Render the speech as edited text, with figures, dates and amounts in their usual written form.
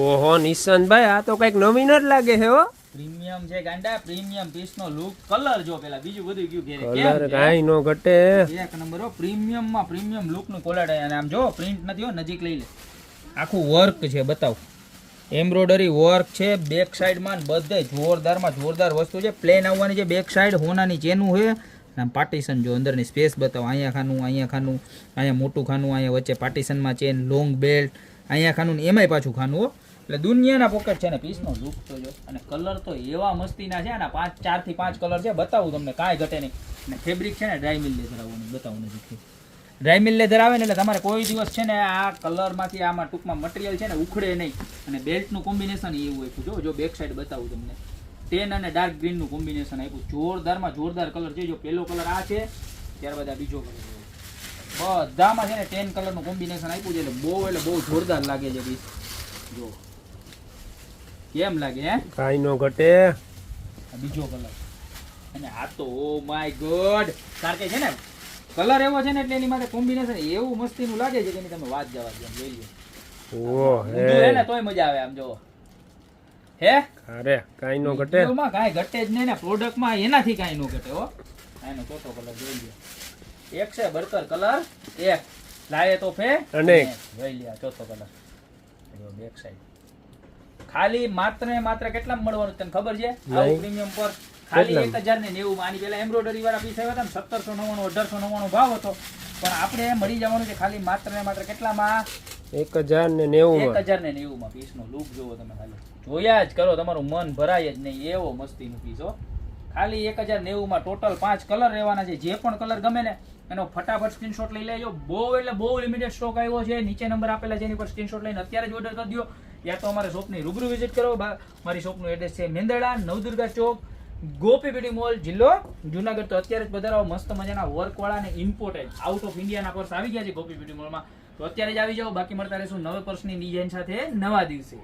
ઓહો નિશાંતભાઈ, આ તો કઈક નવીન જ લાગે છે હો. પ્રીમિયમ છે ગાંડા, પ્રીમિયમ પીસ નો લુક, કલર જો પેલા, બીજું બધું ગયું ઘેરે. કલર કાઈ નો ઘટે, એક નંબર હો. પ્રીમિયમ માં પ્રીમિયમ લુક નું કોલાડ. અને આમ જો પ્રિન્ટ નથી હો, નજીક લઈ લે. આખું વર્ક છે, બતાવ. એમ્બ્રોડરી વર્ક છે બેક સાઈડ માં, બધે જોરદારમાં જોરદાર વસ્તુ છે. પ્લેન આવવાની છે બેક સાઈડ, હોનાની ચેનું છે. આમ પાર્ટીશન જો અંદરની સ્પેસ બતાવો. અહીંયા ખાનું, અહીંયા ખાનું, અહીંયા મોટું ખાનું, અહીંયા વચ્ચે પાર્ટીશનમાં ચેન, લોંગ બેલ્ટ, અહીંયા ખાનું ને એમાંય પાછું ખાનું હો. એટલે દુનિયાના પોકેટ છે ને. પીસનો લુક તો જો, અને કલર તો એવા મસ્તીના છે. આના 4 થી 5 કલર છે, બતાવું તમને, કાંઈ ઘટે નહીં. અને ફેબ્રિક છે ને ડ્રાય મિલ લેધર આવવાનું, બતાવું નથી. ડ્રાય મિલ લેધર આવે ને એટલે તમારે કોઈ દિવસ છે ને આ કલરમાંથી આમાં ટૂંકમાં મટીરિયલ છે ને ઉખડે નહીં. અને બેલ્ટનું કોમ્બિનેશન એવું આપ્યું જો બેક સાઈડ બતાવું તમને. ટેન અને ડાર્ક ગ્રીનનું કોમ્બિનેશન આપ્યું. જોરદારમાં જોરદાર કલર છે. જો પેલો કલર આ છે, ત્યારબાદ આ બીજો કલર. બધામાં છે ને 10 કલરનું કોમ્બિનેશન આપ્યું છે. એટલે બહુ જોરદાર લાગે છે પીસ. જો કેમ લાગે હે? કાઈ નો ઘટે. બીજો કલર. અને આ તો ઓ માય ગોડ, કારણ કે છે ને કલર એવો છે ને એટલે એની માટે કોમ્બિનેશન એવું મસ્તીનું લાગે છે કે એની તમે વાત જવા દો. જોઈ લો. ઓ હે ને તોય મજા આવે આમ જો. હે અરે કાઈ નો ઘટે, એમાં કાંઈ ઘટે જ નહીં ને. પ્રોડક્ટમાં એનાથી કાંઈ નો ઘટે હો. એનો ચોથો કલર જોઈ લો. એક છે બરકર કલર, એક લાયે તો ફે, અને જોઈ લ્યા ચોથો કલર. જો બેક સાઈડ ખાલી માત્ર ને માત્ર કેટલામાં મળવાનું તને ખબર છે? આવું પ્રીમિયમ પર ખાલી 1090 માં. આની પેલા એમ્બ્રોડરી વાળા પીસ આવ્યા હતા ને 1799 1899 ભાવ હતો, પણ આપણે મળી જવાનું છે ખાલી માત્ર ને માત્ર કેટલામાં? 1090 1090 માં. પીસ નો લુક જોવો તમે, ખાલી જોયા જ કરો, તમારું મન ભરાય જ નહીં એવો મસ્તીનું પીસ હો. ખાલી 1090 માં ટોટલ 5 કલર રહેવાના છે. જે પણ કલર ગમે ને એનો ફટાફટ સ્ક્રીનશોટ લઈ લેજો. બહુ એટલે બહુ લિમિટેડ સ્ટોક આવ્યો છે. નીચે નંબર આપેલા છે, એની પર સ્ક્રીનશોટ લઈને અત્યારે જ ઓર્ડર કરી દો, યા તો અમારે શોપની રૂબરૂ વિઝિટ કરો. મારી શોપનું એડ્રેસ છે મેંદરડા, નવદુર્ગા ચોક, ગોપી બ્યુટી મોલ, જિલ્લો જુનાગઢ. તો અત્યારે જ પધારો. મસ્ત મજાના વર્કવાળા અને ઇમ્પોર્ટેડ આઉટ ઓફ ઇન્ડિયાના પર્સ આવી ગયા છે ગોપી બ્યુટી મોલમાં. તો અત્યારે જ આવી જાઓ. બાકી મળતા રહેશું નવા પર્સની ડિઝાઇન સાથે નવા દિવસે.